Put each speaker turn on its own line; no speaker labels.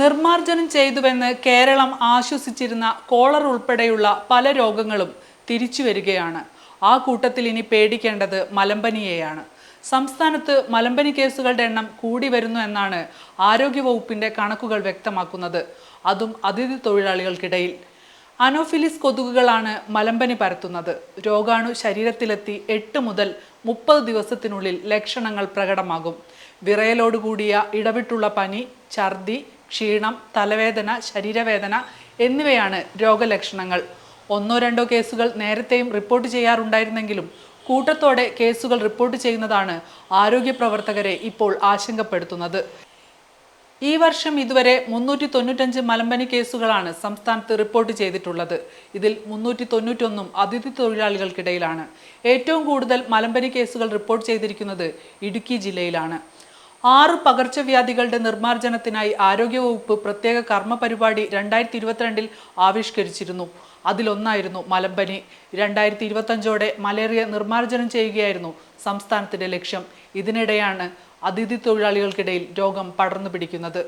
നിർമ്മാർജ്ജനം ചെയ്തുവെന്ന് കേരളം ആശ്വസിച്ചിരുന്ന കോളർ ഉൾപ്പെടെയുള്ള പല രോഗങ്ങളും തിരിച്ചു വരികയാണ്. ആ കൂട്ടത്തിൽ ഇനി പേടിക്കേണ്ടത് മലമ്പനിയെയാണ്. സംസ്ഥാനത്ത് മലമ്പനി കേസുകളുടെ എണ്ണം കൂടി വരുന്നു എന്നാണ് ആരോഗ്യവകുപ്പിന്റെ കണക്കുകൾ വ്യക്തമാക്കുന്നത്. അതും അതിഥി തൊഴിലാളികൾക്കിടയിൽ. അനോഫിലിസ് കൊതുകുകളാണ് മലമ്പനി പരത്തുന്നത്. രോഗാണു ശരീരത്തിലെത്തി 8 മുതൽ 30 ദിവസത്തിനുള്ളിൽ ലക്ഷണങ്ങൾ പ്രകടമാകും. വിറയലോടുകൂടിയ ഇടവിട്ടുള്ള പനി, ഛർദി, ക്ഷീണം, തലവേദന, ശരീരവേദന എന്നിവയാണ് രോഗലക്ഷണങ്ങൾ. 1-2 കേസുകൾ നേരത്തെയും റിപ്പോർട്ട് ചെയ്യാറുണ്ടായിരുന്നെങ്കിലും കൂട്ടത്തോടെ കേസുകൾ റിപ്പോർട്ട് ചെയ്യുന്നതാണ് ആരോഗ്യ പ്രവർത്തകരെ ഇപ്പോൾ ആശങ്കപ്പെടുത്തുന്നത്. ഈ വർഷം ഇതുവരെ 395 മലമ്പനി കേസുകളാണ് സംസ്ഥാനത്ത് റിപ്പോർട്ട് ചെയ്തിട്ടുള്ളത്. ഇതിൽ 391 അതിഥി തൊഴിലാളികൾക്കിടയിലാണ്. ഏറ്റവും കൂടുതൽ മലമ്പനി കേസുകൾ റിപ്പോർട്ട് ചെയ്തിരിക്കുന്നത് ഇടുക്കി ജില്ലയിലാണ്. 6 പകർച്ചവ്യാധികളുടെ നിർമ്മാർജ്ജനത്തിനായി ആരോഗ്യവകുപ്പ് പ്രത്യേക കർമ്മ പരിപാടി 2022 ആവിഷ്കരിച്ചിരുന്നു. അതിലൊന്നായിരുന്നു മലമ്പനി. 2025ഓടെ മലേറിയ നിർമ്മാർജ്ജനം ചെയ്യുകയായിരുന്നു സംസ്ഥാനത്തിന്റെ ലക്ഷ്യം. ഇതിനിടെയാണ് അതിഥി തൊഴിലാളികൾക്കിടയിൽ രോഗം പടർന്നു പിടിക്കുന്നത്.